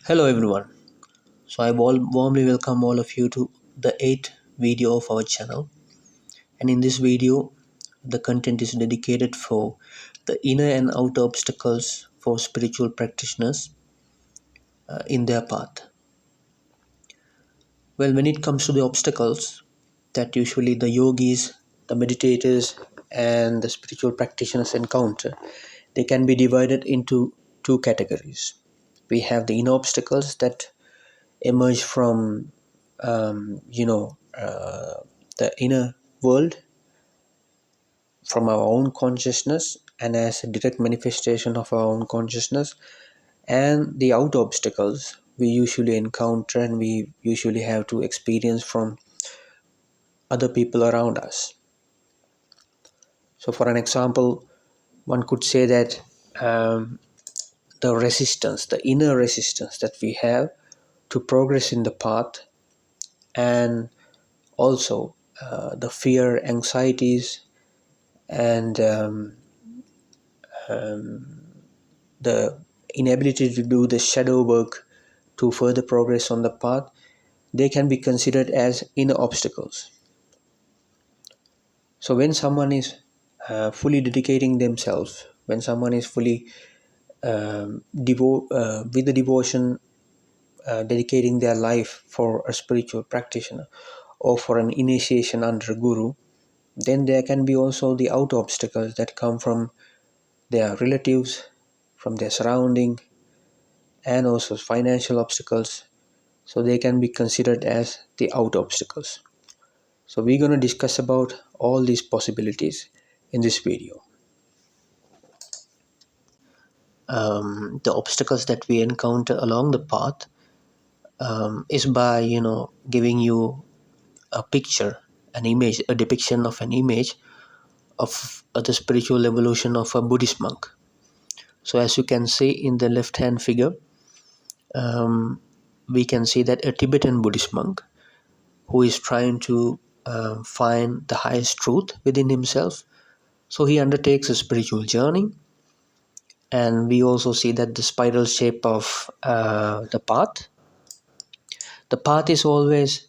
Hello everyone. I warmly welcome all of you to the 8th video of our channel. And in this video, the content is dedicated for the inner and outer obstacles for spiritual practitioners in their path. Well, when it comes to the obstacles that usually the yogis, the meditators, and the spiritual practitioners encounter, they can be divided into two categories. We have the inner obstacles that emerge from the inner world, from our own consciousness and as a direct manifestation of our own consciousness, and the outer obstacles we usually encounter and we usually have to experience from other people around us. So for an example, one could say that the inner resistance that we have to progress in the path, and also the fear, anxieties, and the inability to do the shadow work to further progress on the path, they can be considered as inner obstacles. So when someone is fully dedicating themselves, when someone is fully with the devotion, dedicating their life for a spiritual practitioner or for an initiation under a guru, then there can be also the outer obstacles that come from their relatives, from their surrounding, and also financial obstacles. So they can be considered as the outer obstacles. So we're going to discuss about all these possibilities in this video. The obstacles that we encounter along the path is by giving you a picture, an image, a depiction of an image of the spiritual evolution of a Buddhist monk. So as you can see in the left hand figure, we can see that a Tibetan Buddhist monk who is trying to find the highest truth within himself. So he undertakes a spiritual journey, and we also see that the spiral shape of the path is always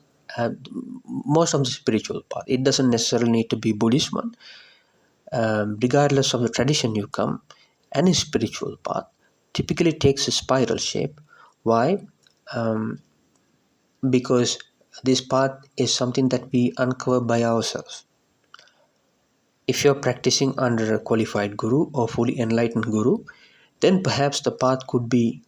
most of the spiritual path. It doesn't necessarily need to be Buddhist one. Regardless of the tradition you come, any spiritual path typically takes a spiral shape. Why? Because this path is something that we uncover by ourselves. If you're practicing under a qualified guru or fully enlightened guru, then perhaps the path could be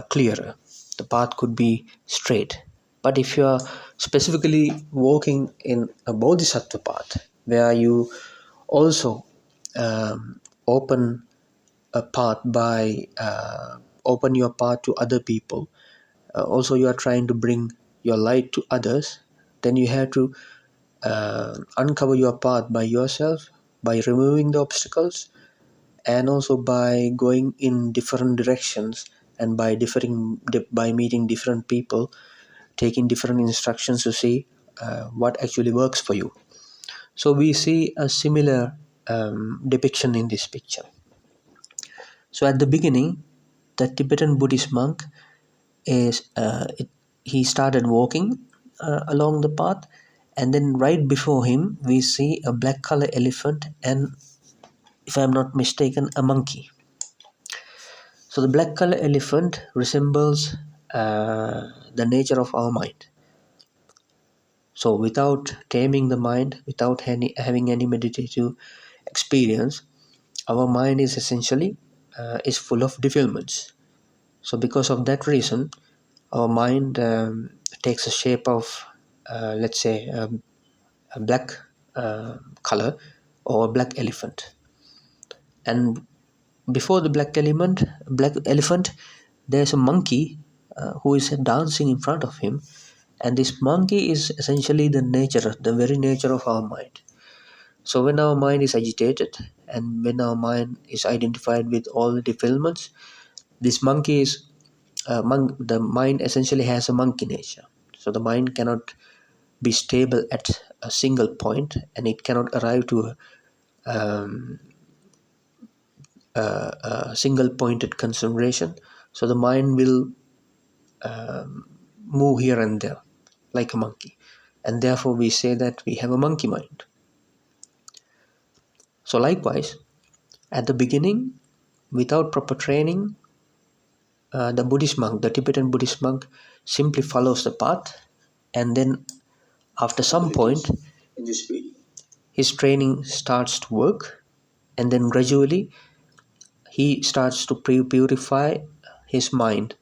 clearer, the path could be straight. But if you're specifically walking in a bodhisattva path, where you also open a path by open your path to other people, also you are trying to bring your light to others, then you have to uncover your path by yourself, by removing the obstacles, and also by going in different directions, and by meeting different people, taking different instructions to see what actually works for you. So we see a similar depiction in this picture. So at the beginning, the Tibetan Buddhist monk he started walking along the path, and then right before him we see a black color elephant and, if I'm not mistaken, a monkey. So the black color elephant resembles the nature of our mind. So without taming the mind, without having any meditative experience, our mind is essentially is full of defilements. So because of that reason, our mind takes a shape of, let's say, a black color or a black elephant. And before the black elephant, there's a monkey who is dancing in front of him, and this monkey is essentially the very nature of our mind. So when our mind is agitated, and when our mind is identified with all the defilements, this monkey is the mind essentially has a monkey nature. So the mind cannot be stable at a single point, and it cannot arrive to a single pointed concentration. So the mind will move here and there like a monkey. And therefore we say that we have a monkey mind. So likewise, at the beginning, without proper training, the Buddhist monk, the Tibetan Buddhist monk, simply follows the path, and then after some point, his training starts to work, and then gradually he starts to purify his mind.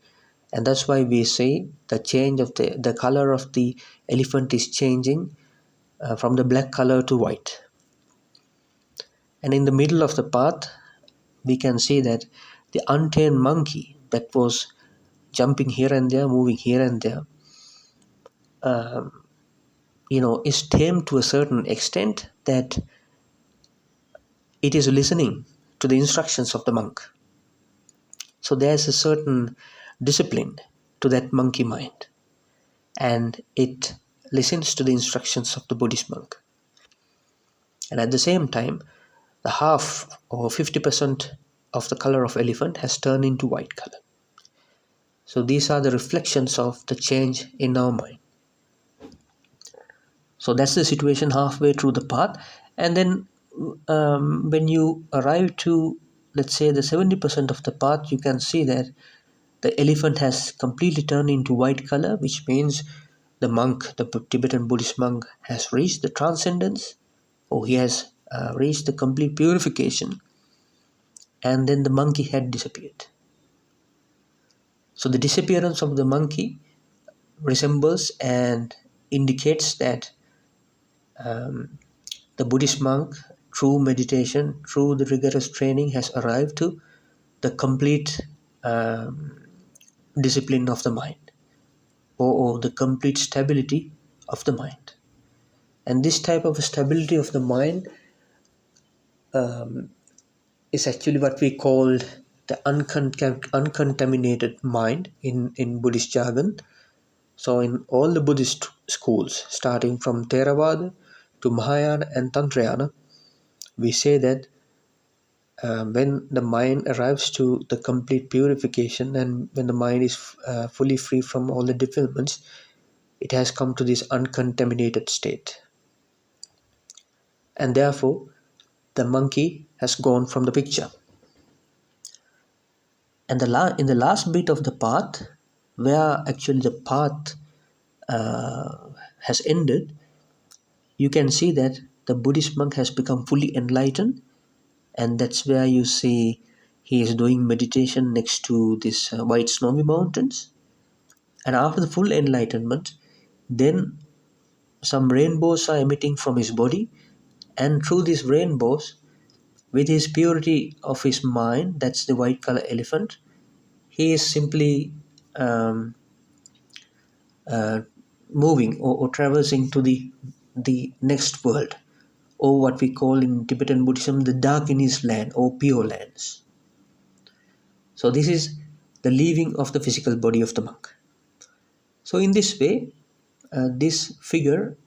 And that's why we say the change of the color of the elephant is changing from the black color to white. And in the middle of the path, we can see that the untamed monkey that was jumping here and there, moving here and there, is tamed to a certain extent that it is listening to the instructions of the monk. So there's a certain discipline to that monkey mind, and it listens to the instructions of the Buddhist monk. And at the same time, the half or 50% of the color of elephant has turned into white color. So these are the reflections of the change in our mind. So that's the situation halfway through the path. And then when you arrive to, let's say, the 70% of the path, you can see that the elephant has completely turned into white color, which means the monk, the Tibetan Buddhist monk, has reached the transcendence, or he has reached the complete purification, and then the monkey had disappeared. So the disappearance of the monkey resembles and indicates that the Buddhist monk, through meditation, through the rigorous training, has arrived to the complete discipline of the mind, or the complete stability of the mind. And this type of stability of the mind is actually what we call the uncontaminated mind in Buddhist jargon. So in all the Buddhist schools, starting from Theravada to Mahayana and Tantrayana, we say that when the mind arrives to the complete purification, and when the mind is fully free from all the defilements, it has come to this uncontaminated state. And therefore, the monkey has gone from the picture. And in the last bit of the path, where actually the path has ended, you can see that the Buddhist monk has become fully enlightened, and that's where you see he is doing meditation next to these white snowy mountains. And after the full enlightenment, then some rainbows are emitting from his body, and through these rainbows, with his purity of his mind, that's the white color elephant, he is simply um, moving, or traversing to the next world, or what we call in Tibetan Buddhism the darkness land, or pure lands. So this is the leaving of the physical body of the monk. So in this way, this figure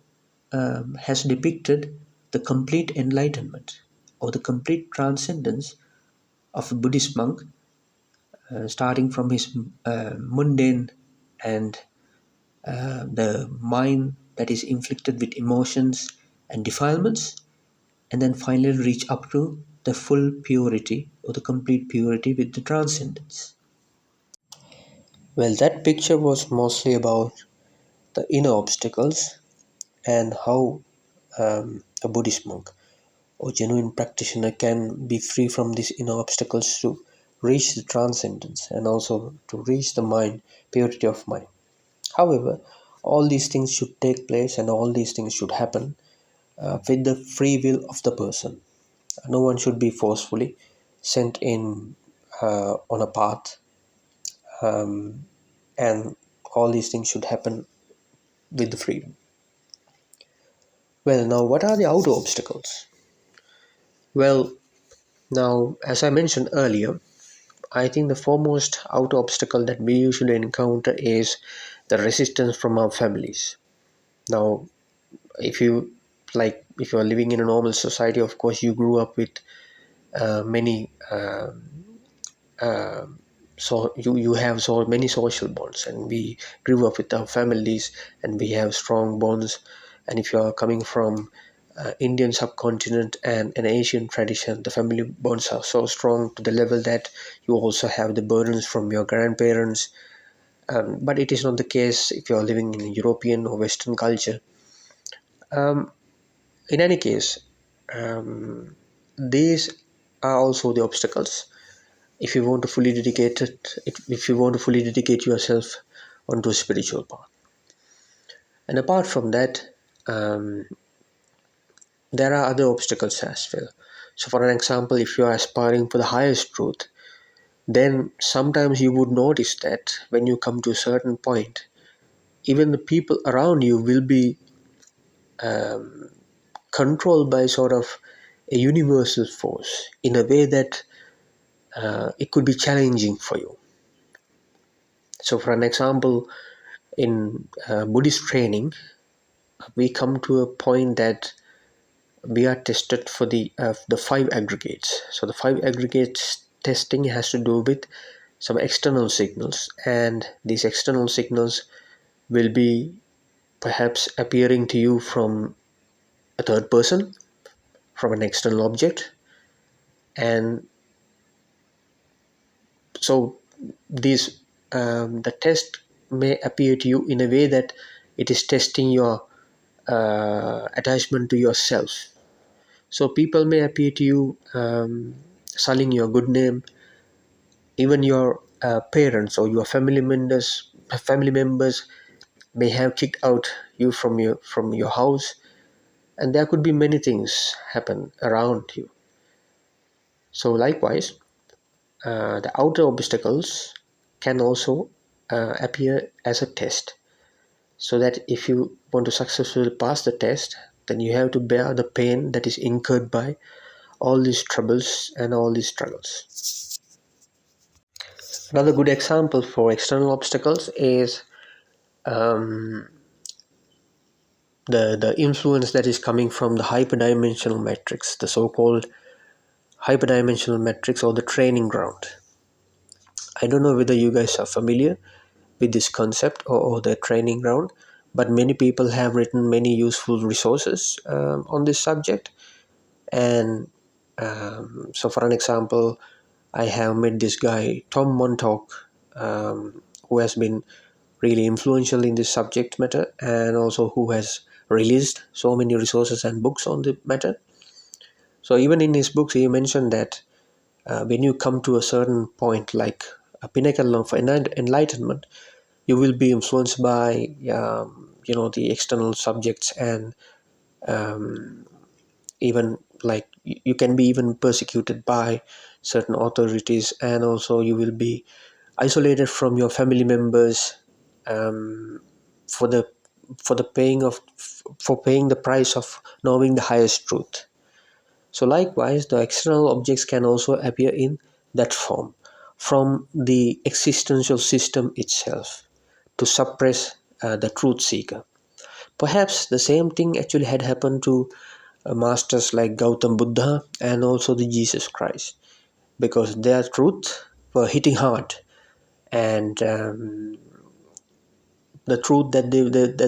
has depicted the complete enlightenment, or the complete transcendence of a Buddhist monk, starting from his mundane and the mind that is inflicted with emotions and defilements, and then finally reach up to the full purity, or the complete purity with the transcendence. Well, that picture was mostly about the inner obstacles, and how a Buddhist monk or genuine practitioner can be free from these inner obstacles to reach the transcendence, and also to reach the mind, purity of mind. However, all these things should take place, and all these things should happen with the free will of the person. No one should be forcefully sent in on a path, and all these things should happen with the freedom. Well, now what are the outer obstacles? Well, now as I mentioned earlier, I think the foremost outer obstacle that we usually encounter is the resistance from our families. Now, if you if you are living in a normal society, of course you grew up with many so you have so many social bonds, and we grew up with our families and we have strong bonds. And if you are coming from Indian subcontinent and an Asian tradition, the family bonds are so strong to the level that you also have the burdens from your grandparents. But it is not the case if you are living in a European or Western culture. um, in any case, um, these are also the obstacles if you want to fully dedicate if you want to fully dedicate yourself onto a spiritual path. And apart from that, um, there are other obstacles as well. So for an example, if you are aspiring for the highest truth, then sometimes you would notice that when you come to a certain point, even the people around you will be controlled by sort of a universal force in a way that it could be challenging for you. So for an example, in Buddhist training, we come to a point that we are tested for the five aggregates. So the five aggregates testing has to do with some external signals, and these external signals will be perhaps appearing to you from a third person, from an external object. And so these the test may appear to you in a way that it is testing your attachment to yourself. So people may appear to you sullying your good name. Even your parents or your family members may have kicked out you from your house, and there could be many things happen around you. So likewise, the outer obstacles can also appear as a test, so that if you want to successfully pass the test, then you have to bear the pain that is incurred by all these troubles and all these struggles. Another good example for external obstacles is the influence that is coming from the hyperdimensional matrix, the so-called hyperdimensional matrix, or the training ground. I don't know whether you guys are familiar with this concept, or the training ground, but many people have written many useful resources on this subject. And so for an example, I have met this guy Tom Montauk, who has been really influential in this subject matter, and also who has released so many resources and books on the matter. So even in his books, he mentioned that when you come to a certain point, like a pinnacle of enlightenment, you will be influenced by the external subjects, and even like you can be even persecuted by certain authorities, and also you will be isolated from your family members, for the for paying the price of knowing the highest truth. So likewise, the external objects can also appear in that form, from the existential system itself, to suppress the truth seeker. Perhaps the same thing actually had happened to masters like Gautam Buddha and also the Jesus Christ, because their truth were hitting hard, and the truth that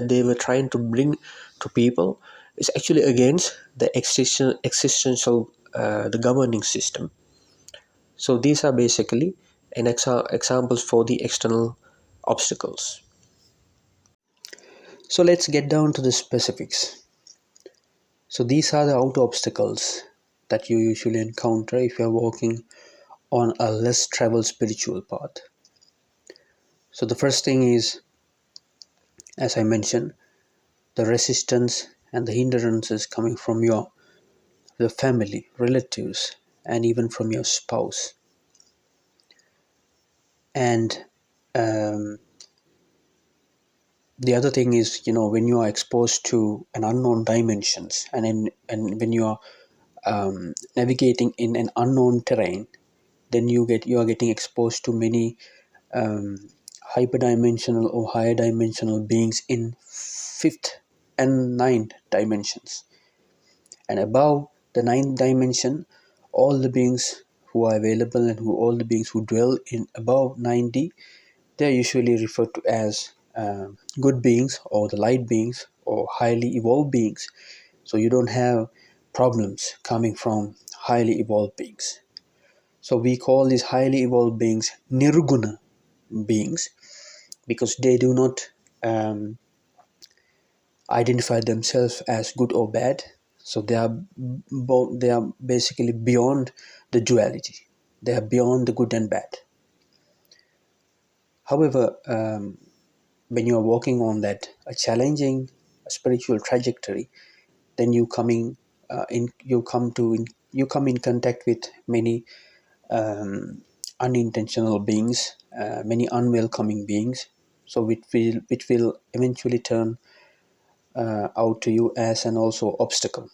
they were trying to bring to people is actually against the existential the governing system. So these are basically examples for the external obstacles. So let's get down to the specifics. So these are the outer obstacles that you usually encounter if you are walking on a less traveled spiritual path. So the first thing is, as I mentioned, the resistance and the hindrances coming from the family, relatives, and even from your spouse. And the other thing is, when you are exposed to an unknown dimensions, and when you are navigating in an unknown terrain, then you are getting exposed to many hyperdimensional or higher dimensional beings in fifth and ninth dimensions. And above the ninth dimension, all the beings who are available and who all the beings who dwell in above 9D, they're usually referred to as good beings or the light beings or highly evolved beings. So you don't have problems coming from highly evolved beings. So we call these highly evolved beings nirguna beings because they do not identify themselves as good or bad. So they are basically beyond the duality. They are beyond the good and bad. However, when you are walking on that a challenging spiritual trajectory, then you come in contact with many unintentional beings, many unwelcoming beings. So which will eventually turn out to you as an also obstacle.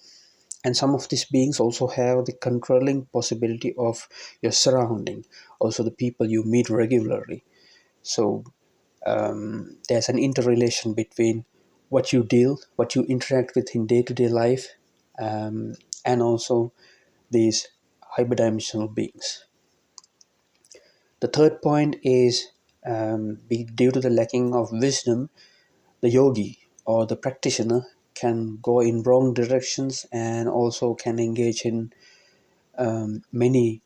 And some of these beings also have the controlling possibility of your surrounding, also the people you meet regularly. So there's an interrelation between what you interact with in day-to-day life, and also these hyperdimensional beings. The third point is due to the lacking of wisdom, the yogi or the practitioner can go in wrong directions and also can engage in many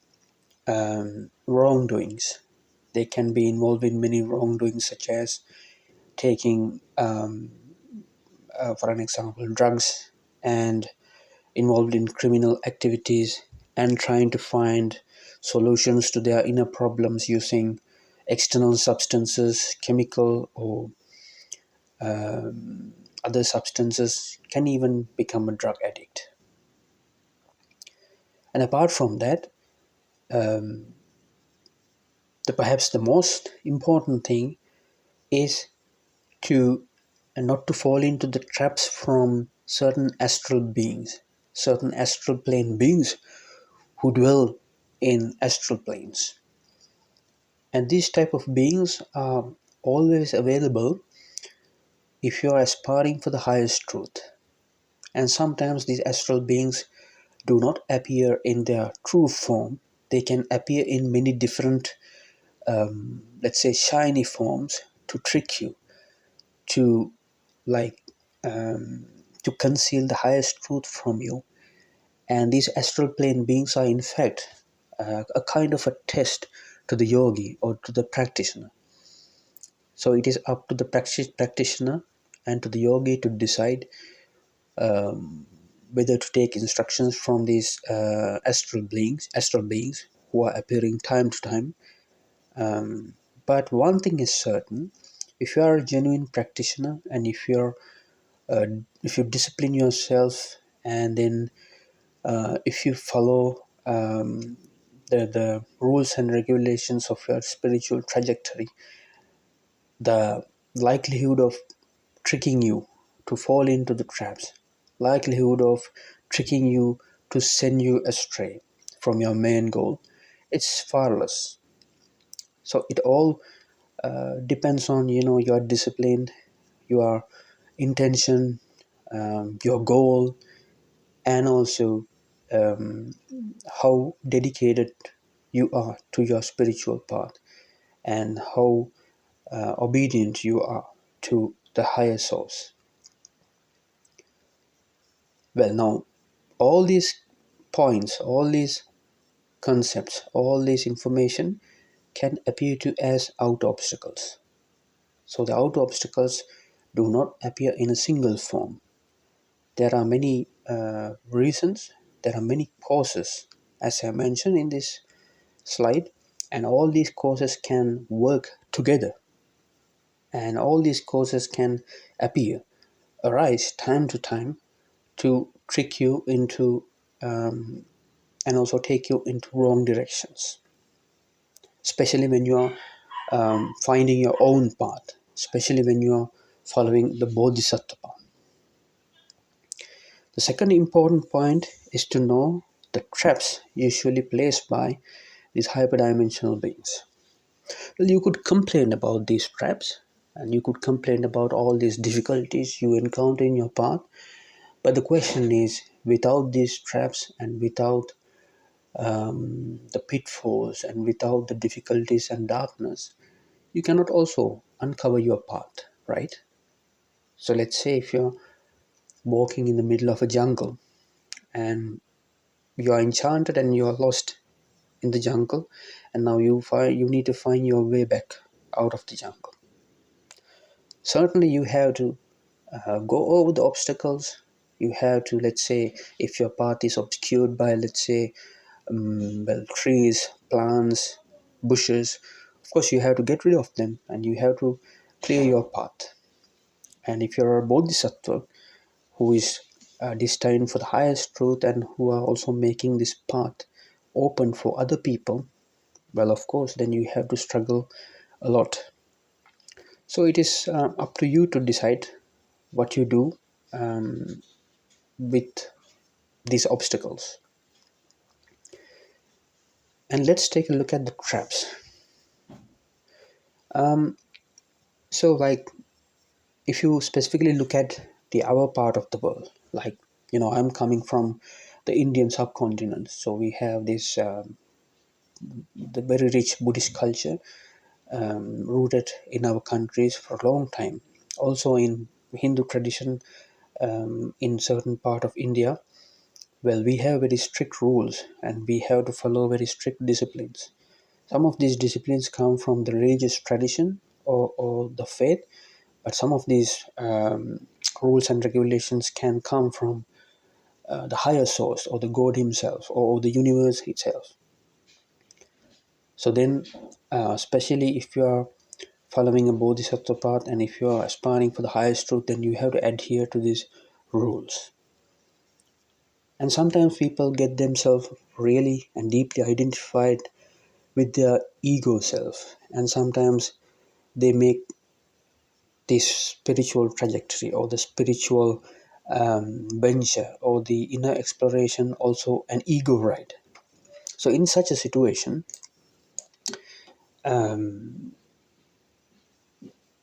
wrongdoings. They can be involved in many wrongdoings, such as taking, for an example, drugs, and involved in criminal activities, and trying to find solutions to their inner problems using external substances, chemical or other substances, can even become a drug addict. And apart from that, perhaps the most important thing is to not to fall into the traps from certain astral beings, certain astral plane beings who dwell in astral planes. And these type of beings are always available if you are aspiring for the highest truth. And sometimes these astral beings do not appear in their true form. They can appear in many different, let's say, shiny forms to trick you, to like to conceal the highest truth from you. And these astral plane beings are in fact a kind of a test to the yogi or to the practitioner. So it is up to the practitioner and to the yogi to decide whether to take instructions from these astral beings who are appearing time to time. But one thing is certain: if you are a genuine practitioner, and if you discipline yourself, and then if you follow the rules and regulations of your spiritual trajectory, the likelihood of tricking you to fall into the traps, likelihood of tricking you to send you astray from your main goal, it's far less. So it all depends on your discipline, your intention, your goal, and also how dedicated you are to your spiritual path, and how obedient you are to the higher source. Well, now, all these points, all these concepts, all this information can appear to as out obstacles. So the out obstacles do not appear in a single form. There are many reasons, there are many causes, as I mentioned in this slide, and all these causes can work together, and all these causes can arise time to time to trick you into and also take you into wrong directions, especially when you are finding your own path, especially when you are following the bodhisattva path. The second important point is to know the traps usually placed by these hyperdimensional beings. Well, you could complain about these traps, and you could complain about all these difficulties you encounter in your path, but the question is, without these traps and without the pitfalls and without the difficulties and darkness, you cannot also uncover your path, right? So let's say if you're walking in the middle of a jungle and you are enchanted and you are lost in the jungle, and now you need to find your way back out of the jungle. Certainly you have to go over the obstacles. You have to, let's say, if your path is obscured by, let's say, trees, plants, bushes, of course you have to get rid of them and you have to clear your path. And if you're a bodhisattva who is destined for the highest truth and who are also making this path open for other people, well, of course, then you have to struggle a lot. So it is up to you to decide what you do um, with these obstacles. And let's take a look at the traps. So, like, if you specifically look at the our part of the world, like, I'm coming from the Indian subcontinent, so we have this the very rich Buddhist culture rooted in our countries for a long time. Also in Hindu tradition, in certain part of India, well, we have very strict rules and we have to follow very strict disciplines. Some of these disciplines come from the religious tradition or the faith, but some of these rules and regulations can come from the higher source or the God Himself or the universe itself. So then, especially if you are following a bodhisattva path and if you are aspiring for the highest truth, then you have to adhere to these rules. And sometimes people get themselves really and deeply identified with their ego self, and sometimes they make this spiritual trajectory or the spiritual venture or the inner exploration also an ego ride. So in such a situation,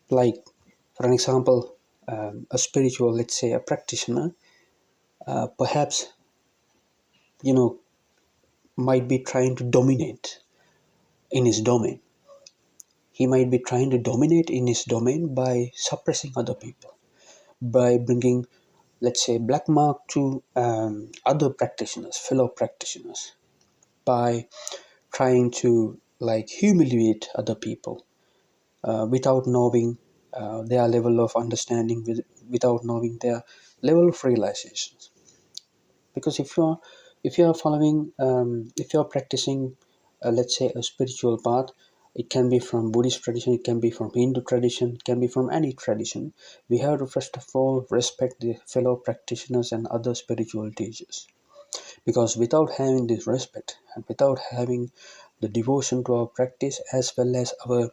like for an example, a spiritual, let's say a practitioner, perhaps you know might be trying to dominate in his domain. He might be trying to dominate in his domain by suppressing other people, by bringing, let's say, black mark to other practitioners, fellow practitioners, by trying to like humiliate other people without knowing their level of understanding, without knowing their level of realizations. Because if you are following, if you are practicing, let's say, a spiritual path, it can be from Buddhist tradition, it can be from Hindu tradition, it can be from any tradition. We have to first of all respect the fellow practitioners and other spiritual teachers, because without having this respect and without having the devotion to our practice as well as our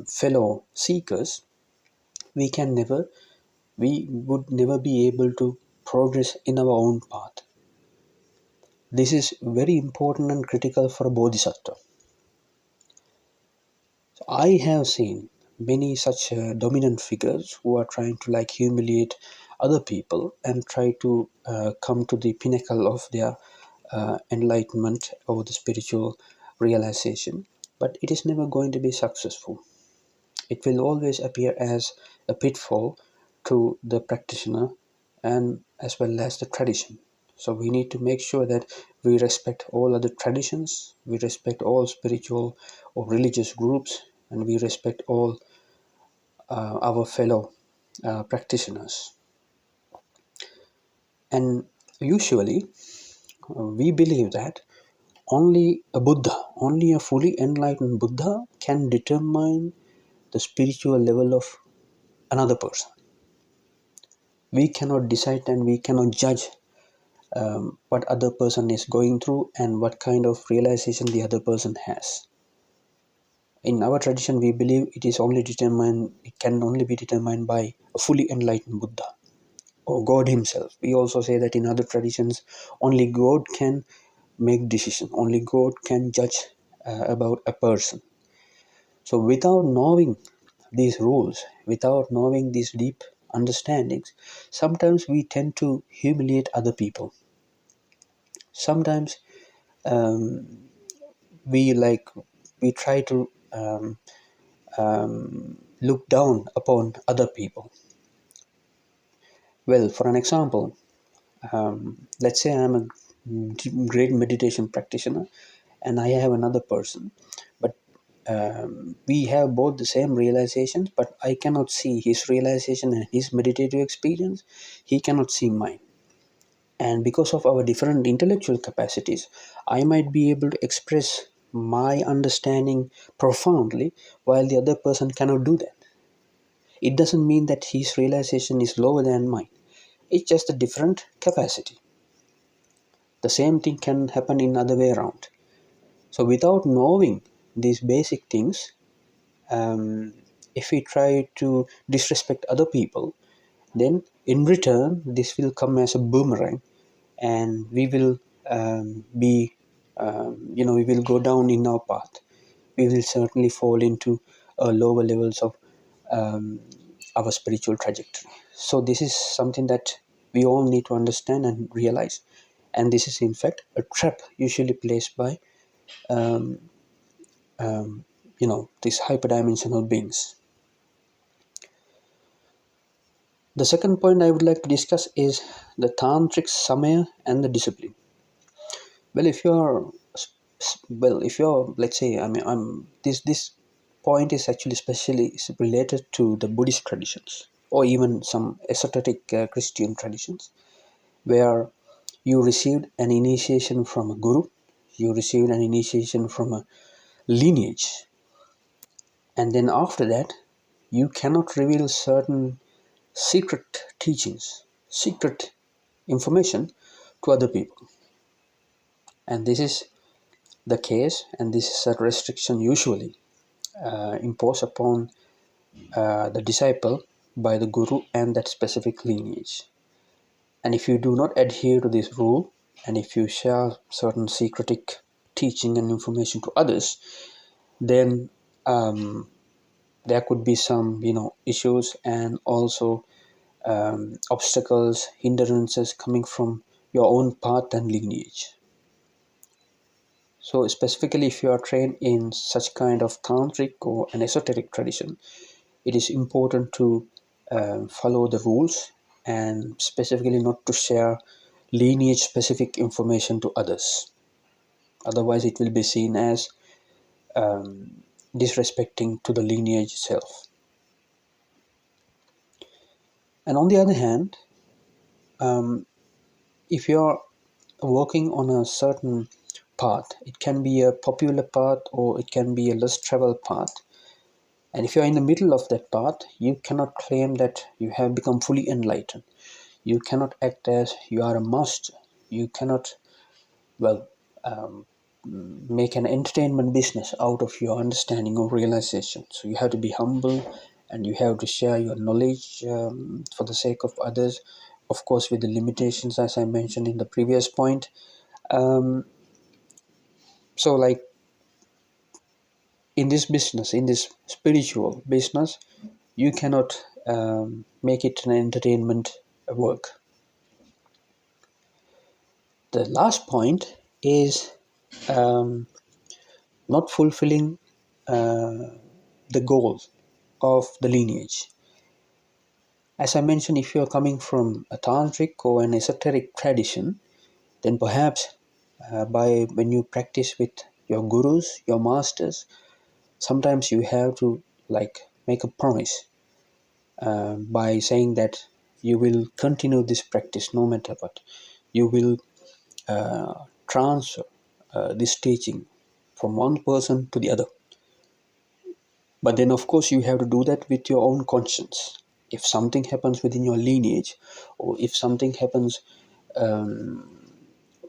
fellow seekers, we can never we would never be able to progress in our own path. This is very important and critical for a bodhisattva. So I have seen many such dominant figures who are trying to like humiliate other people and try to come to the pinnacle of their enlightenment or the spiritual realization, but it is never going to be successful. It will always appear as a pitfall to the practitioner and as well as the tradition. So we need to make sure that we respect all other traditions, we respect all spiritual or religious groups, and we respect all our fellow practitioners. And usually, we believe that only a Buddha, only a fully enlightened Buddha can determine the spiritual level of another person. We cannot decide and we cannot judge what other person is going through and what kind of realization the other person has. In our tradition, we believe it can only be determined by a fully enlightened Buddha or God Himself. We also say that in other traditions, only God can make decision, only God can judge about a person. So without knowing these rules, without knowing these deep understandings, sometimes we tend to humiliate other people. Sometimes um, we try to look down upon other people. Well, for an example, let's say I'm a great meditation practitioner and I have another person, but we have both the same realizations, but I cannot see his realization and his meditative experience. He cannot see mine. And because of our different intellectual capacities, I might be able to express my understanding profoundly while the other person cannot do that. It doesn't mean that his realization is lower than mine. It's just a different capacity. The same thing can happen in other way around. So without knowing these basic things, if we try to disrespect other people, then in return this will come as a boomerang, and we will we will go down in our path. We will certainly fall into lower levels of um, our spiritual trajectory. So this is something that we all need to understand and realize, and this is in fact a trap usually placed by these hyperdimensional beings. The second point I would like to discuss is the tantric samaya and the discipline. Well, if you're, let's say, this point is actually especially related to the Buddhist traditions or even some esoteric Christian traditions, where you received an initiation from a guru, you received an initiation from a lineage, and then after that, you cannot reveal certain secret teachings, secret information to other people. And this is the case, and this is a restriction usually imposed upon the disciple by the guru and that specific lineage. And if you do not adhere to this rule, and if you share certain secretic teaching and information to others, then there could be some issues, and also obstacles, hindrances coming from your own path and lineage. So specifically, if you are trained in such kind of tantric or an esoteric tradition, it is important to follow the rules, and specifically not to share lineage specific information to others. Otherwise, it will be seen as disrespecting to the lineage itself. And on the other hand, if you're working on a certain path, it can be a popular path or it can be a less traveled path. And if you're in the middle of that path, you cannot claim that you have become fully enlightened. You cannot act as you are a master. You cannot, well, make an entertainment business out of your understanding or realization. So you have to be humble, and you have to share your knowledge for the sake of others, of course, with the limitations as I mentioned in the previous point. Um, so, like in this business, in this spiritual business, you cannot make it an entertainment work. The last point is um, not fulfilling the goal of the lineage. As I mentioned, if you are coming from a tantric or an esoteric tradition, then perhaps by when you practice with your gurus, your masters, sometimes you have to make a promise by saying that you will continue this practice no matter what. You will transfer this teaching from one person to the other. But then, of course, you have to do that with your own conscience. If something happens within your lineage, or if something happens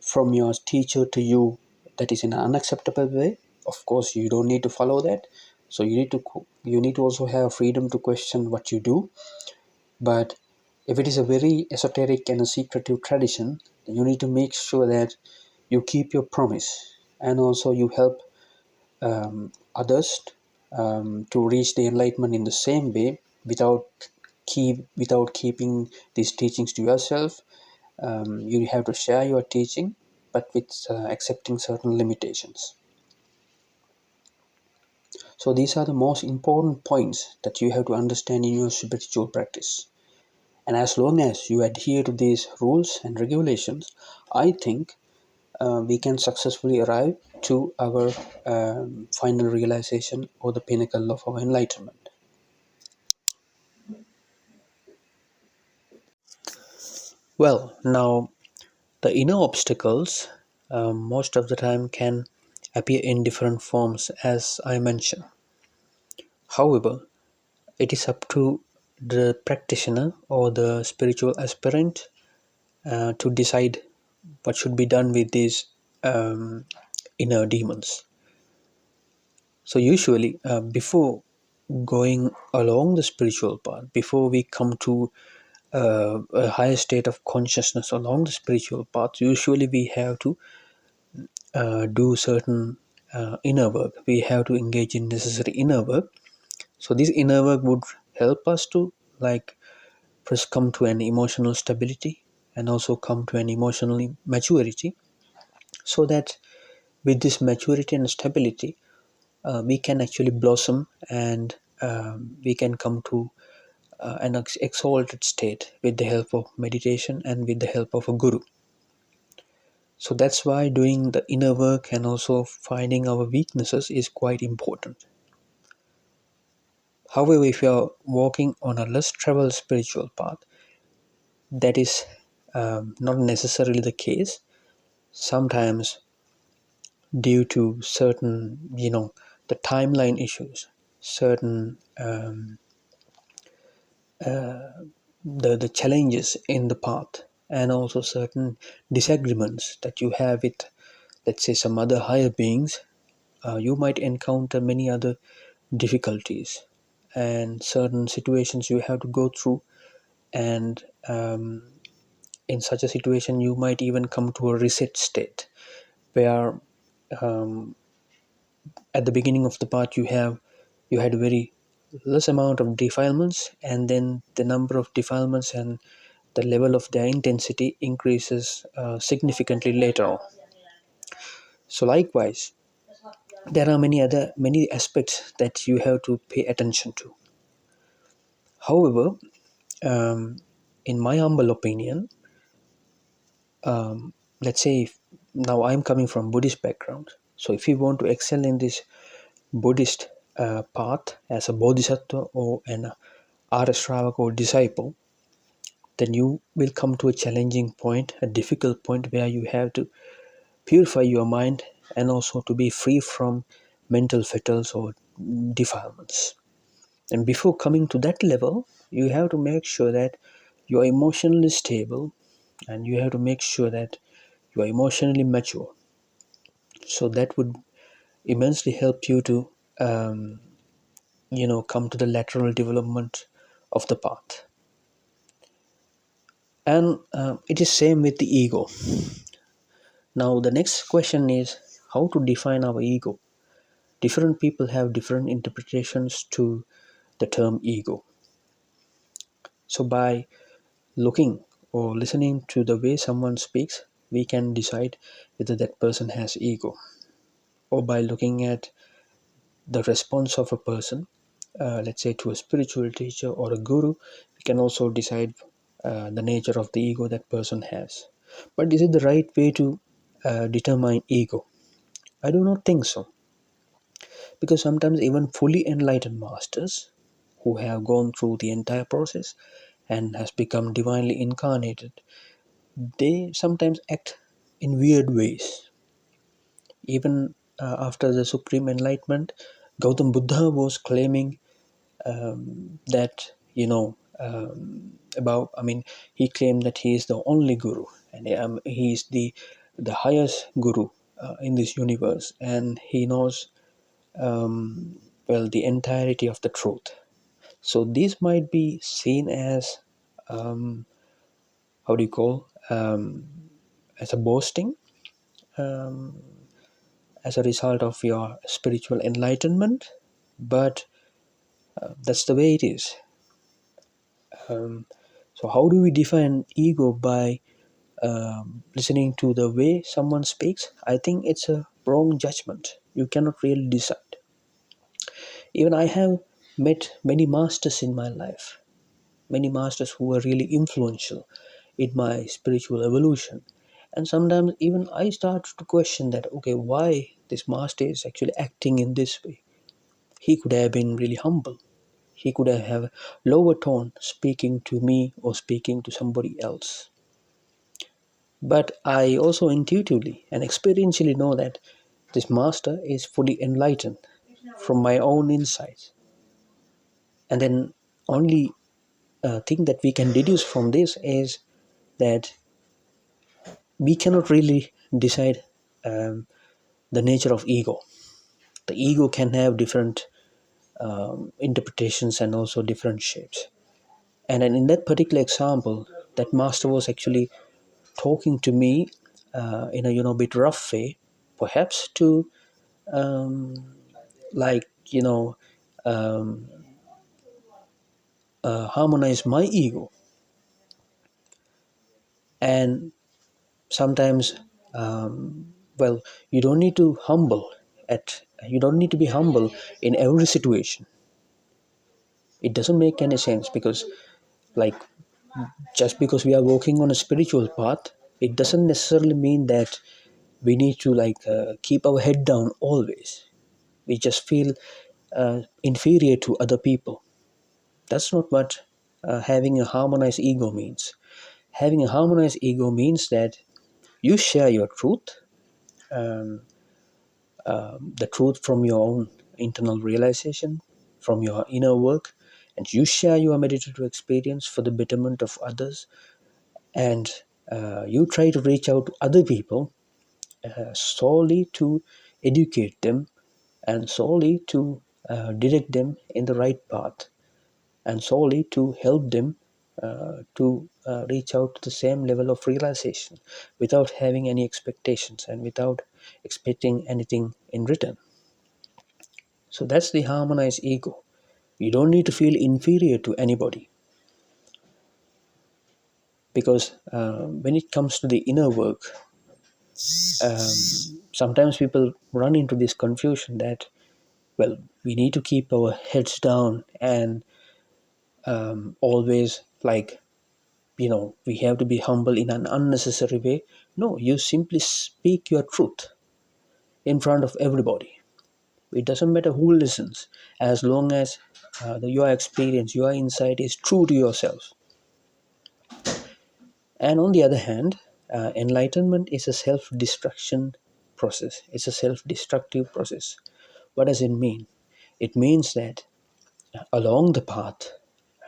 from your teacher to you that is in an unacceptable way, of course, you don't need to follow that. So you need to also have freedom to question what you do. But if it is a very esoteric and a secretive tradition, then you need to make sure that you keep your promise, and also you help others to reach the enlightenment in the same way without keeping these teachings to yourself. You have to share your teaching, but with accepting certain limitations. So these are the most important points that you have to understand in your spiritual practice. And as long as you adhere to these rules and regulations, I think we can successfully arrive to our final realization or the pinnacle of our enlightenment. Well, now the inner obstacles most of the time can appear in different forms, as I mentioned. However, it is up to the practitioner or the spiritual aspirant to decide what should be done with these inner demons. So usually, before going along the spiritual path, before we come to a higher state of consciousness along the spiritual path, usually we have to do certain inner work. We have to engage in necessary inner work. So this inner work would help us to, like, first come to an emotional stability and also come to an emotional maturity, so that with this maturity and stability we can actually blossom, and we can come to an exalted state with the help of meditation and with the help of a guru. So that's why doing the inner work and also finding our weaknesses is quite important. However, if you are walking on a less traveled spiritual path, that is not necessarily the case. Sometimes, due to certain, the timeline issues, certain the challenges in the path, and also certain disagreements that you have with, let's say, some other higher beings, you might encounter many other difficulties and certain situations you have to go through. And in such a situation, you might even come to a reset state where at the beginning of the path you had a very less amount of defilements, and then the number of defilements and the level of their intensity increases significantly later on. So likewise, there are many aspects that you have to pay attention to. However, um, in my humble opinion, let's say now I'm coming from Buddhist background. So if you want to excel in this Buddhist path as a bodhisattva or an Arya or disciple, then you will come to a challenging point, a difficult point, where you have to purify your mind and also to be free from mental fetters or defilements. And before coming to that level, you have to make sure that you are emotionally stable, and you have to make sure that you are emotionally mature. So that would immensely help you to come to the lateral development of the path. And it is same with the ego. Now the next question is how to define our ego. Different people have different interpretations to the term ego. So by looking or listening to the way someone speaks, we can decide whether that person has ego. Or by looking at the response of a person, let's say to a spiritual teacher or a guru, we can also decide the nature of the ego that person has. But is it the right way to determine ego? I do not think so. Because sometimes even fully enlightened masters who have gone through the entire process and has become divinely incarnated, they sometimes act in weird ways. Even after the supreme enlightenment, Gautam Buddha was claiming that about, I mean, he claimed that he is the only guru, and he is the highest guru in this universe, and he knows the entirety of the truth. So this might be seen as how do you call as a boasting, as a result of your spiritual enlightenment, but that's the way it is. So how do we define ego? By listening to the way someone speaks, I think it's a wrong judgment. You cannot really decide. Even I have met many masters in my life, many masters who were really influential in my spiritual evolution. And sometimes even I start to question that, okay, why this master is actually acting in this way. He could have been really humble. He could have lower tone speaking to me or speaking to somebody else. But I also intuitively and experientially know that this master is fully enlightened from my own insights. And then only thing that we can deduce from this is that we cannot really decide um, the nature of ego. The ego can have different interpretations and also different shapes. And then in that particular example, that master was actually talking to me in a bit rough way, perhaps to like um, harmonize my ego. And sometimes, well, you don't need to humble at you don't need to be humble in every situation. It doesn't make any sense, because like, just because we are walking on a spiritual path, it doesn't necessarily mean that we need to keep our head down always. We just feel inferior to other people. That's not what having a harmonized ego means. Having a harmonized ego means that you share your truth, um, the truth from your own internal realization, from your inner work, and you share your meditative experience for the betterment of others. And you try to reach out to other people solely to educate them, and solely to direct them in the right path, and solely to help them to reach out to the same level of realization, without having any expectations and without expecting anything in return. So that's the harmonized ego. You don't need to feel inferior to anybody, because when it comes to the inner work, sometimes people run into this confusion that, well, we need to keep our heads down and always, we have to be humble in an unnecessary way. No, you simply speak your truth in front of everybody. It doesn't matter who listens, as long as your experience, your insight is true to yourself. And on the other hand, enlightenment is a self-destruction process. It's a self-destructive process. What does it mean? It means that along the path,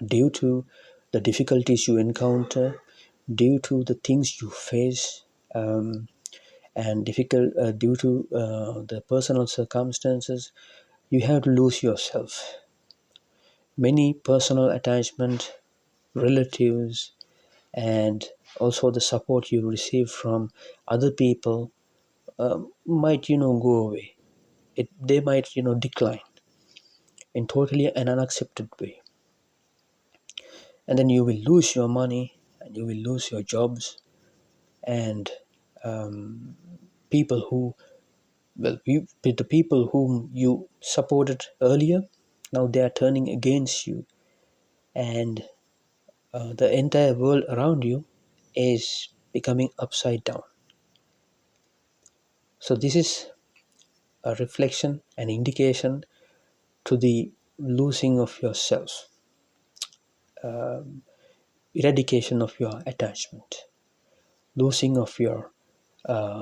due to the difficulties you encounter, due to the things you face, and due to the personal circumstances, you have to lose yourself. Many personal attachment, relatives, and also the support you receive from other people might go away. They might decline in totally an unaccepted way. And then you will lose your money, and you will lose your jobs, and people who, well, the people whom you supported earlier, now they are turning against you. And the entire world around you is becoming upside down. So this is a reflection, an indication to the losing of yourself, eradication of your attachment, losing of your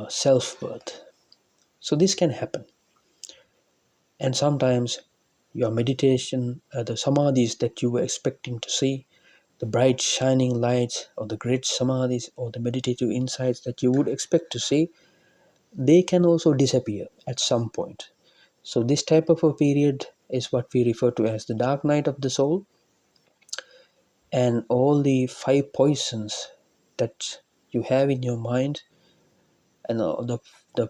self-worth. So this can happen. And sometimes your meditation, the samadhis that you were expecting to see, the bright shining lights or the great samadhis or the meditative insights that you would expect to see, they can also disappear at some point. So this type of a period is what we refer to as the dark night of the soul. And all the five poisons that you have in your mind, and the the,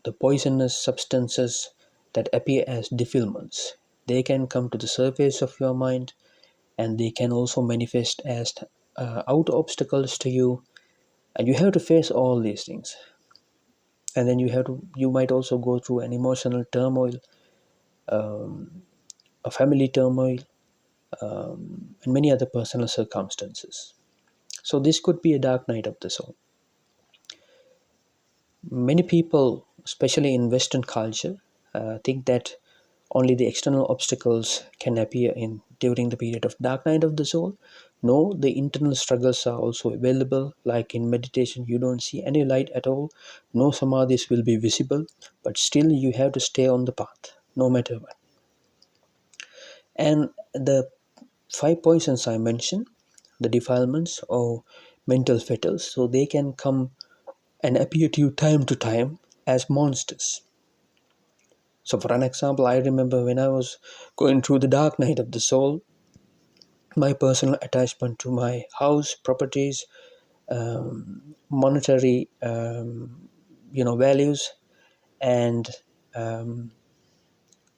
the poisonous substances that appear as defilements, they can come to the surface of your mind, and they can also manifest as out obstacles to you, and you have to face all these things. And then you might also go through an emotional turmoil, a family turmoil, and many other personal circumstances. So this could be a dark night of the soul. Many people, especially in Western culture, think that only the external obstacles can appear in during the period of dark night of the soul. No, the internal struggles are also available. Like in meditation, you don't see any light at all. No samadhis will be visible, but still you have to stay on the path, no matter what. And the five poisons I mentioned, the defilements or mental fetters, so they can come and appear to you time to time as monsters. So, for an example, I remember when I was going through the dark night of the soul, my personal attachment to my house, properties, monetary, values, and um,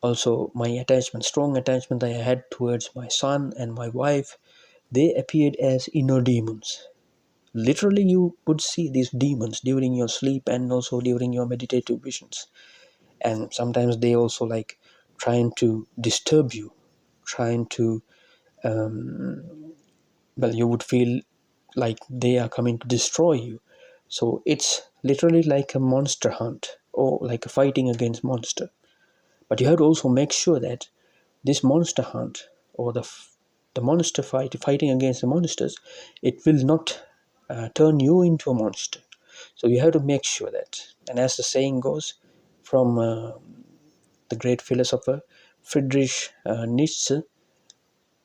also my attachment, strong attachment that I had towards my son and my wife, they appeared as inner demons. Literally, you would see these demons during your sleep and also during your meditative visions. And sometimes they also like trying to disturb you, trying to, you would feel like they are coming to destroy you. So it's literally like a monster hunt or like a fighting against monster. But you have to also make sure that this monster hunt or the monster fighting against the monsters, it will not turn you into a monster. So you have to make sure that. And as the saying goes, from the great philosopher Friedrich Nietzsche,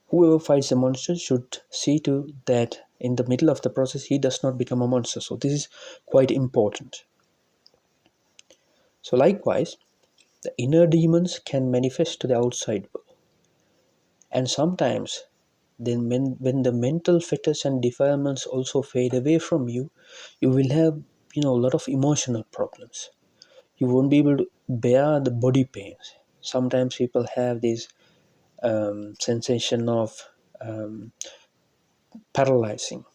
whoever fights the monster should see to that in the middle of the process he does not become a monster. So this is quite important. So likewise, the inner demons can manifest to the outside world. And sometimes then when the mental fetters and defilements also fade away from you, you will have a lot of emotional problems. You won't be able to bear the body pains. Sometimes people have this sensation of paralyzing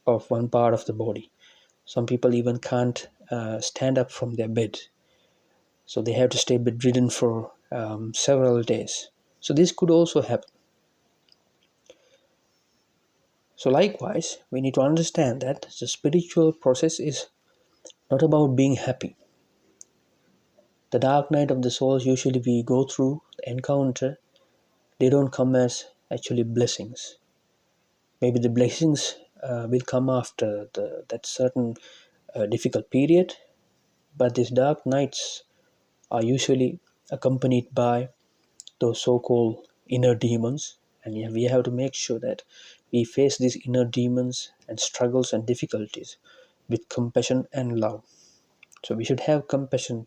of one part of the body. Some people even can't stand up from their bed, so they have to stay bedridden for several days. So this could also happen. So likewise, we need to understand that the spiritual process is not about being happy. The dark night of the souls usually we go through, the encounter, they don't come as actually blessings. Maybe the blessings will come after that certain difficult period, but these dark nights are usually accompanied by those so-called inner demons, and we have to make sure that we face these inner demons and struggles and difficulties with compassion and love. So we should have compassion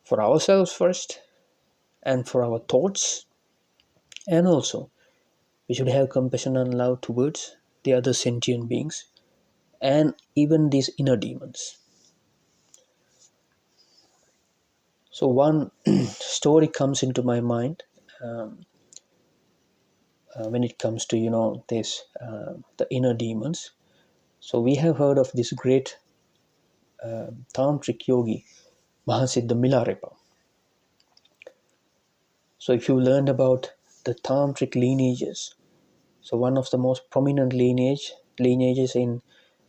for ourselves first and for our thoughts, and also we should have compassion and love towards the other sentient beings and even these inner demons. So one story comes into my mind when it comes to this the inner demons. So we have heard of this great tantric yogi Mahasiddha Milarepa. So if you learned about the tantric lineages, so one of the most prominent lineages in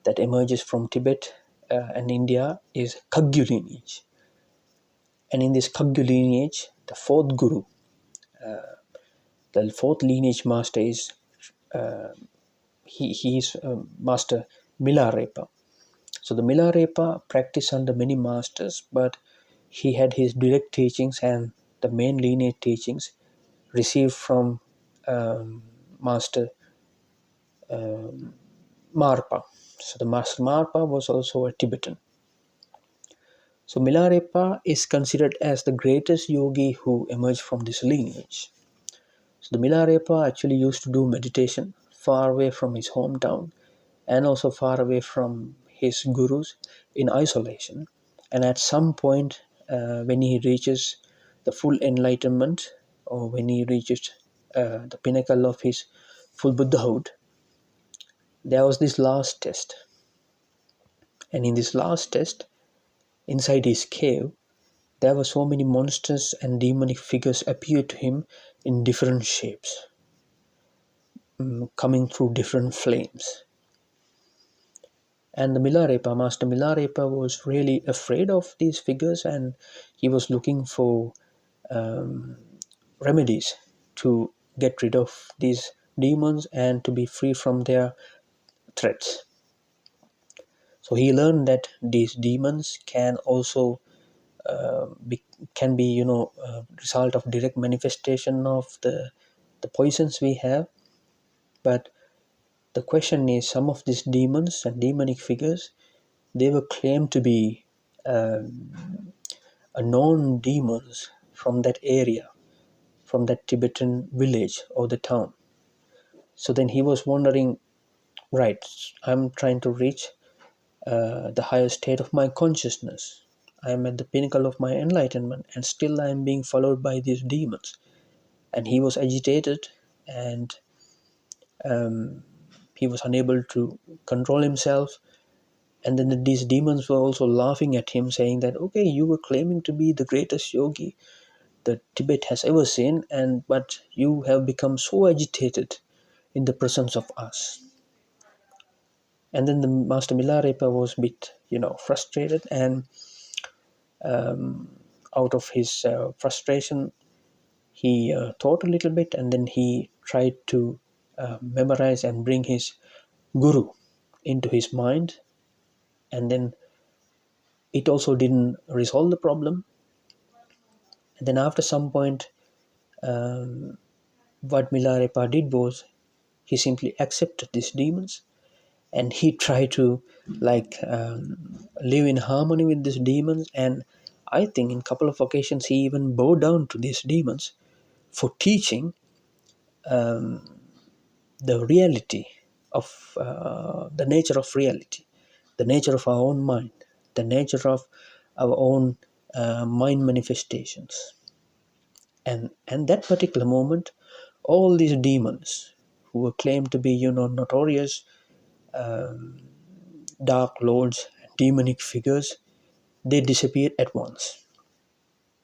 that emerges from Tibet and India is Kagyu lineage. And in this Kagyu lineage, the fourth guru, the fourth lineage master is he is Master Milarepa. So the Milarepa practiced under many masters, but he had his direct teachings and the main lineage teachings received from Master Marpa. So the Master Marpa was also a Tibetan. So Milarepa is considered as the greatest yogi who emerged from this lineage. So the Milarepa actually used to do meditation far away from his hometown and also far away from his gurus in isolation. And at some point, when he reaches the full enlightenment or when he reaches the pinnacle of his full Buddhahood, there was this last test. And in this last test, inside his cave, there were so many monsters and demonic figures appeared to him in different shapes, coming through different flames. And the Milarepa, Master Milarepa, was really afraid of these figures, and he was looking for remedies to get rid of these demons and to be free from their threats. So he learned that these demons can also be, can be, result of direct manifestation of the poisons we have. But the question is, some of these demons and demonic figures, they were claimed to be a known demons from that area, from that Tibetan village or the town. So then he was wondering, right, I'm trying to reach the higher state of my consciousness. I am at the pinnacle of my enlightenment, and still I am being followed by these demons. And he was agitated, and he was unable to control himself. And then these demons were also laughing at him, saying that, okay, you were claiming to be the greatest yogi that Tibet has ever seen, and but you have become so agitated in the presence of us. And then the Master Milarepa was a bit, frustrated, and out of his frustration, he thought a little bit, and then he tried to memorize and bring his guru into his mind. And then it also didn't resolve the problem. And then after some point, what Milarepa did was he simply accepted these demons, and he tried to live in harmony with these demons. And I think in a couple of occasions he even bowed down to these demons for teaching the reality of the nature of reality, the nature of our own mind, the nature of our own mind manifestations. And that particular moment, all these demons who were claimed to be, notorious dark lords and demonic figures, they disappeared at once.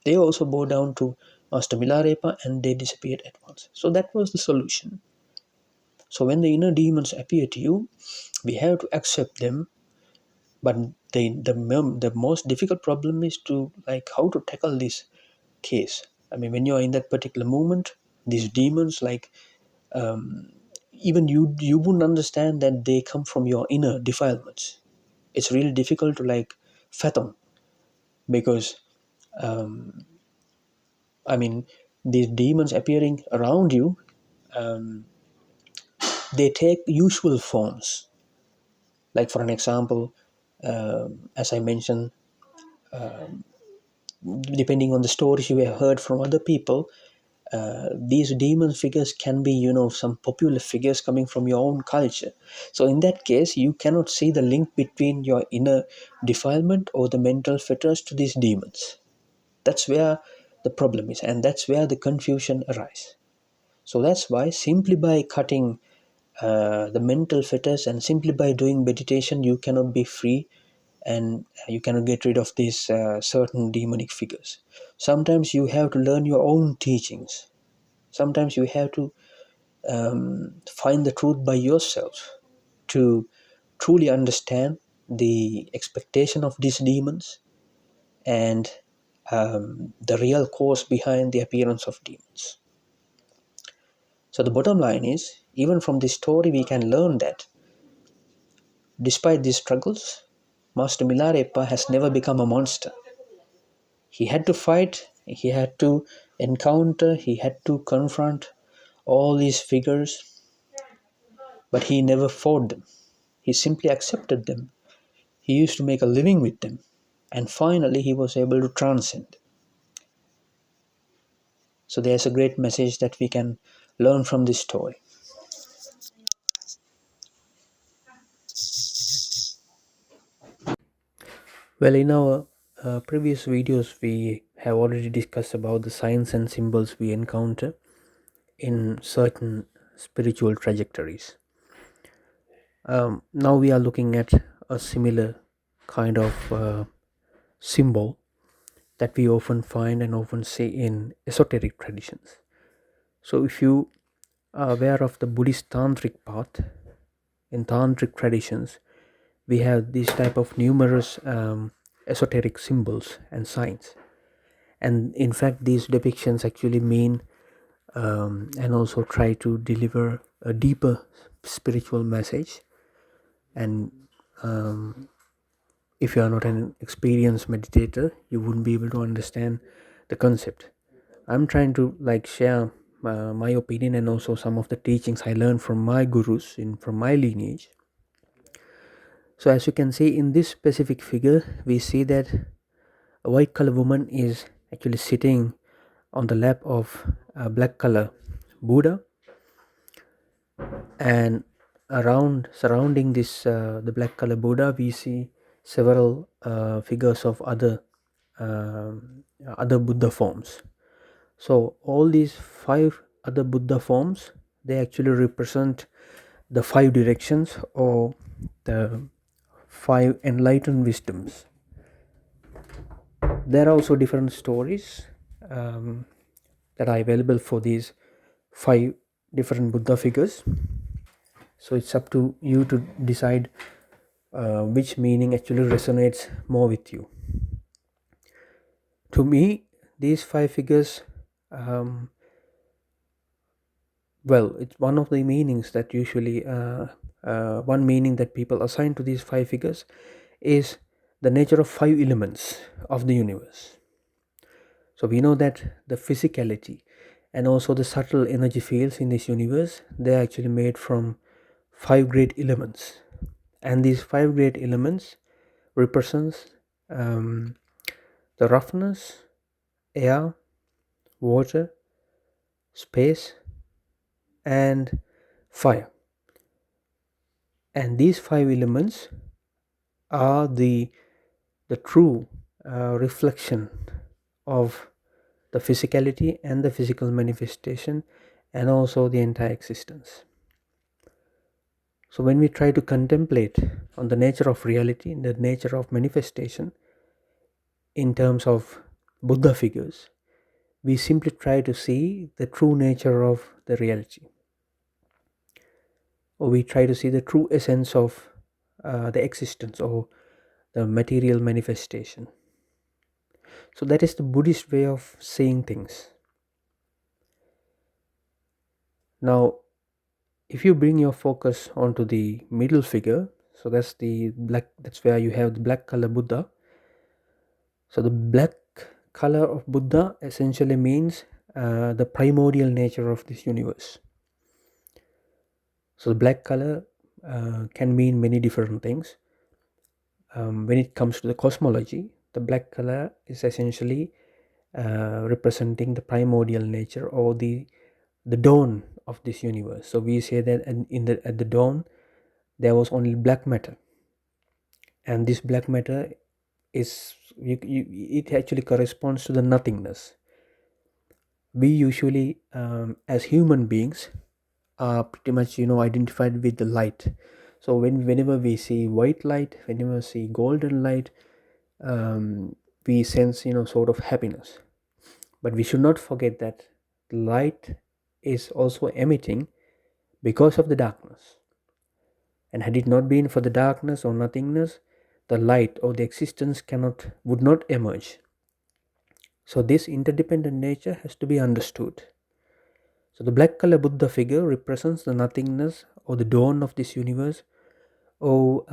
They also bowed down to Master Milarepa, and they disappeared at once. So that was the solution. So when the inner demons appear to you, we have to accept them. But the most difficult problem is to, how to tackle this case. I mean, when you are in that particular moment, these demons, even you wouldn't understand that they come from your inner defilements. It's really difficult to fathom, because I mean, these demons appearing around you, they take usual forms. Like for an example, as I mentioned, depending on the stories you have heard from other people, these demon figures can be, some popular figures coming from your own culture. So in that case, you cannot see the link between your inner defilement or the mental fetters to these demons. That's where the problem is, and that's where the confusion arises. So that's why, simply by cutting the mental fetters and simply by doing meditation, you cannot be free, and you cannot get rid of these certain demonic figures. Sometimes you have to learn your own teachings. Sometimes you have to find the truth by yourself to truly understand the expectation of these demons, and the real cause behind the appearance of demons. So the bottom line is, even from this story, we can learn that despite these struggles, Master Milarepa has never become a monster. He had to fight, he had to encounter, he had to confront all these figures, but he never fought them. He simply accepted them. He used to make a living with them, and finally he was able to transcend. So there's a great message that we can learn from this story. Well, in our previous videos, we have already discussed about the signs and symbols we encounter in certain spiritual trajectories. Now we are looking at a similar kind of symbol that we often find and often see in esoteric traditions. So, if you are aware of the Buddhist tantric path, in tantric traditions, we have these type of numerous esoteric symbols and signs. And in fact, these depictions actually mean and also try to deliver a deeper spiritual message. And if you are not an experienced meditator, you wouldn't be able to understand the concept. I'm trying to like share my opinion and also some of the teachings I learned from my gurus in from my lineage. So as you can see in this specific figure, we see that a white color woman is actually sitting on the lap of a black color Buddha, and around surrounding this the black color Buddha, we see several figures of other Buddha forms. So all these five other Buddha forms, they actually represent the five directions or the five enlightened wisdoms. There are also different stories that are available for these five different Buddha figures. So it's up to you to decide which meaning actually resonates more with you. To me, these five figures, um, well, it's one of the meanings that usually, one meaning that people assign to these five figures is the nature of five elements of the universe. So we know that the physicality and also the subtle energy fields in this universe, they are actually made from five great elements, and these five great elements represents um, the roughness, air, water, space, and fire. And these five elements are the true reflection of the physicality and the physical manifestation and also the entire existence. So when we try to contemplate on the nature of reality, the nature of manifestation in terms of Buddha figures, we simply try to see the true nature of the reality, or we try to see the true essence of the existence or the material manifestation. So that is the Buddhist way of seeing things. Now, if you bring your focus onto the middle figure, so that's where you have the black color Buddha. So the black color of Buddha essentially means the primordial nature of this universe. So the black color can mean many different things. When it comes to the cosmology, the black color is essentially representing the primordial nature or the dawn of this universe. So we say that at the dawn there was only black matter, and this black matter is it actually corresponds to the nothingness. We usually as human beings are pretty much identified with the light. So whenever we see white light, whenever we see golden light, we sense sort of happiness. But we should not forget that light is also emitting because of the darkness, and had it not been for the darkness or nothingness, the light or the existence cannot would not emerge. So this interdependent nature has to be understood. So the black color Buddha figure represents the nothingness or the dawn of this universe, or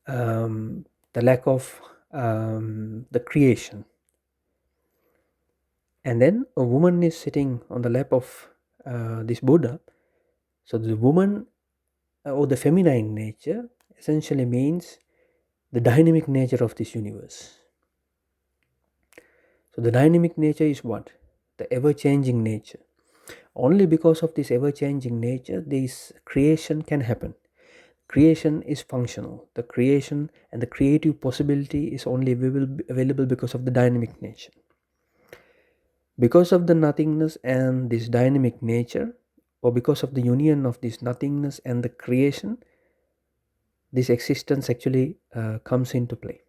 the lack of the creation. And then a woman is sitting on the lap of this Buddha. So the woman or the feminine nature essentially means the dynamic nature of this universe. So the dynamic nature is what? The ever-changing nature. Only because of this ever-changing nature, this creation can happen. Creation is functional. The creation and the creative possibility is only available because of the dynamic nature. Because of the nothingness and this dynamic nature, or because of the union of this nothingness and the creation, this existence actually comes into play.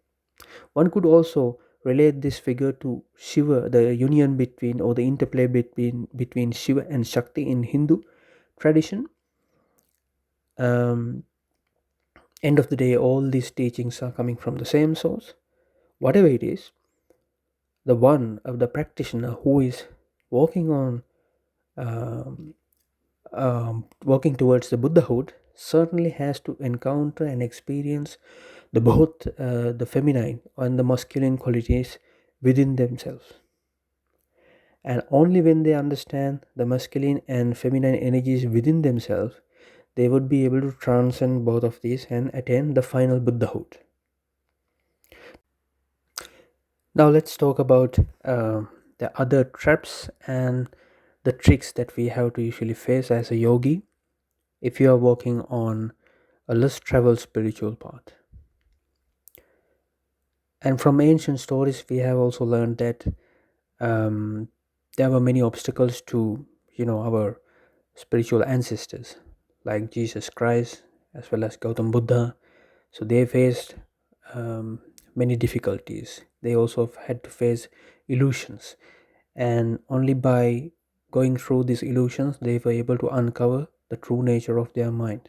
One could also relate this figure to Shiva, the union between or the interplay between Shiva and Shakti in Hindu tradition. um, End of the day, all these teachings are coming from the same source. Whatever it is, the one of the practitioner who is walking on um, working towards the Buddhahood certainly has to encounter and experience the both the feminine and the masculine qualities within themselves. And only when they understand the masculine and feminine energies within themselves, they would be able to transcend both of these and attain the final Buddhahood. Now let's talk about the other traps and the tricks that we have to usually face as a yogi if you are working on a less traveled spiritual path. And from ancient stories, we have also learned that um, there were many obstacles to our spiritual ancestors, like Jesus Christ as well as Gautam Buddha. So they faced um, many difficulties. They also had to face illusions, and only by going through these illusions they were able to uncover the true nature of their mind.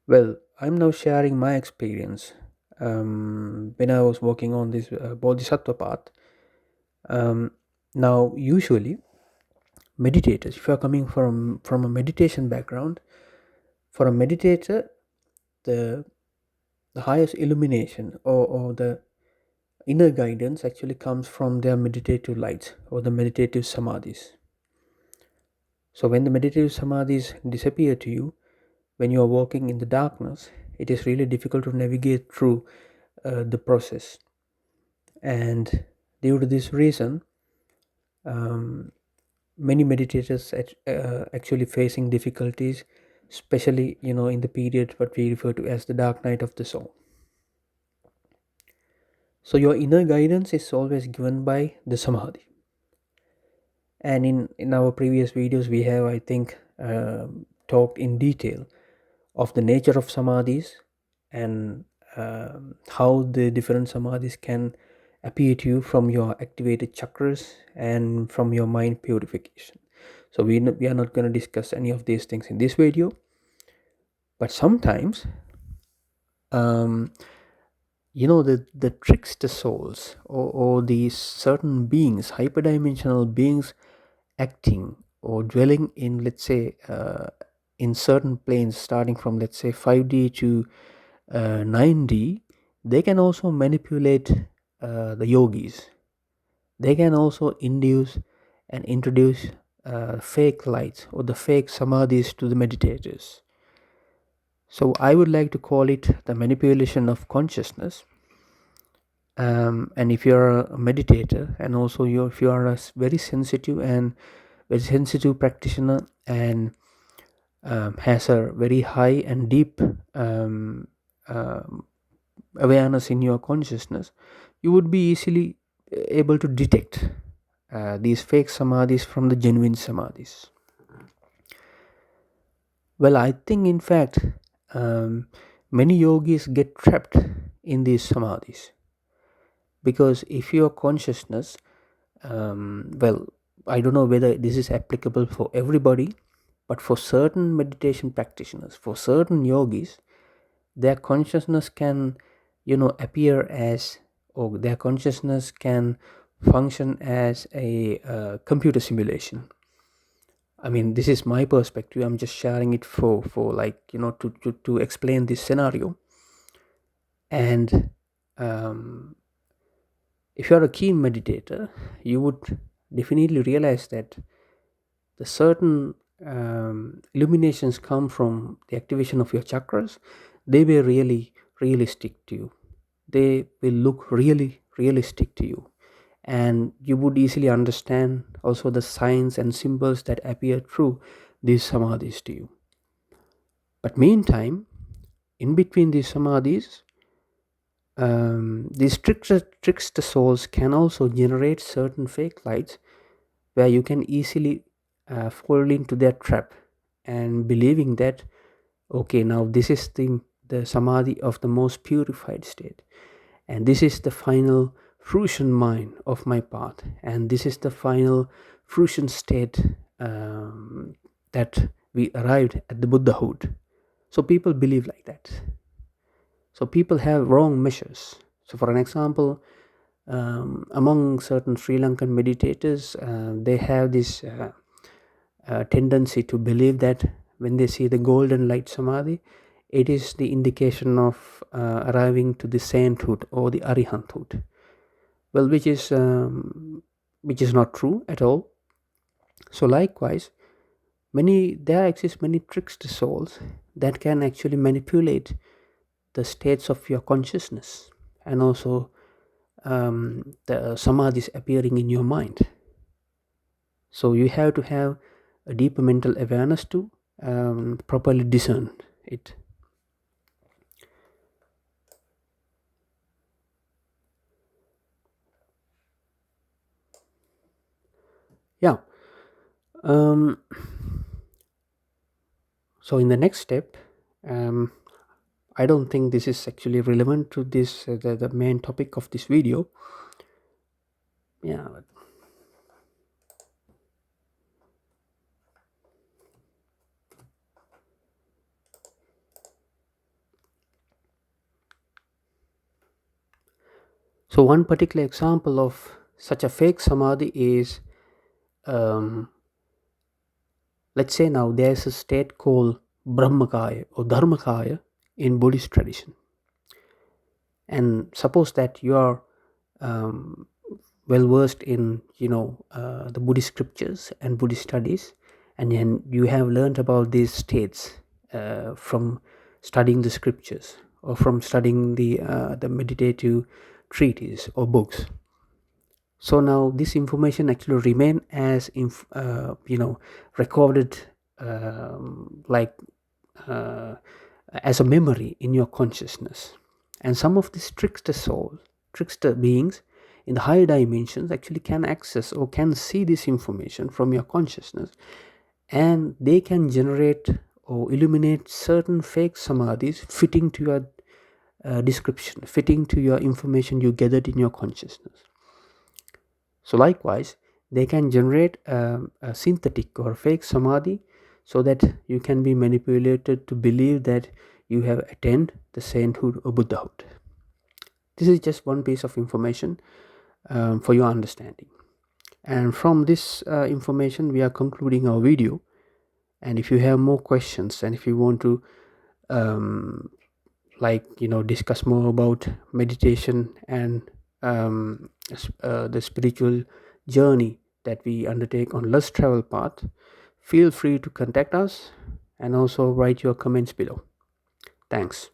Well, I'm now sharing my experience when I was working on this bodhisattva path. um, Now usually meditators, if you are coming from a meditation background, for a meditator, the the highest illumination or the inner guidance actually comes from their meditative lights or the meditative samadhis. So when the meditative samadhis disappear to you, when you are walking in the darkness, it is really difficult to navigate through the process. And due to this reason, um, many meditators actually facing difficulties, especially in the period what we refer to as the dark night of the soul. So your inner guidance is always given by the samadhi. And in our previous videos we have, I think, talked in detail of the nature of samadhis, and how the different samadhis can appear to you from your activated chakras and from your mind purification. So we are not going to discuss any of these things in this video, but sometimes um, the trickster souls, or these certain beings, hyperdimensional beings, acting or dwelling in, let's say, in certain planes starting from, let's say, 5D to 9D, they can also manipulate the yogis. They can also induce and introduce fake lights or the fake samadhis to the meditators. So I would like to call it the manipulation of consciousness. And if you're a meditator, and also if you are a very sensitive practitioner, and has a very high and deep um, um, awareness in your consciousness, you would be easily able to detect these fake samadhis from the genuine samadhis. Well, I think, in fact, um, many yogis get trapped in these samadhis, because if your consciousness, well, I don't know whether this is applicable for everybody, but for certain meditation practitioners, for certain yogis, their consciousness can appear as, or their consciousness can function as a computer simulation. I mean, this is my perspective. I'm just sharing it for like, to explain this scenario. And um, if you're a keen meditator, you would definitely realize that the certain illuminations come from the activation of your chakras. They will really realistic to you. They will look really realistic to you, and you would easily understand also the signs and symbols that appear through these samadhis to you. But meantime, in between these samadhis, these trickster souls can also generate certain fake lights, where you can easily fall into that trap and believing that, okay, now this is the samadhi of the most purified state, and this is the final fruition mind of my path, and this is the final fruition state, that we arrived at the Buddhahood. So people believe like that. So people have wrong measures. So for an example, among certain Sri Lankan meditators, they have this tendency to believe that when they see the golden light samadhi, it is the indication of arriving to the sainthood or the arihanthood. Well, which is not true at all. So likewise, there exist many trickster souls that can actually manipulate the states of your consciousness, and also the samadhis appearing in your mind. So you have to have a deeper mental awareness to properly discern it. Yeah. um, so in the next step, um, I don't think this is actually relevant to this the main topic of this video. Yeah. So one particular example of such a fake samadhi is, um, let's say now there's a state called Brahmakaya or Dharmakaya in Buddhist tradition. And suppose that you are um, well versed in the Buddhist scriptures and Buddhist studies, and then you have learned about these states from studying the scriptures or from studying the meditative treatises or books. So now this information actually remain as recorded, like uh, as a memory in your consciousness. And some of these trickster beings in the higher dimensions actually can access or can see this information from your consciousness, and they can generate or illuminate certain fake samadhis fitting to your description, fitting to your information you gathered in your consciousness. So likewise, they can generate a synthetic or fake samadhi so that you can be manipulated to believe that you have attained the sainthood or Buddhahood. This is just one piece of information for your understanding. And from this information, we are concluding our video. And if you have more questions, and if you want to um, discuss more about meditation and the spiritual journey that we undertake on Less Travel Path, feel free to contact us and also write your comments below. Thanks.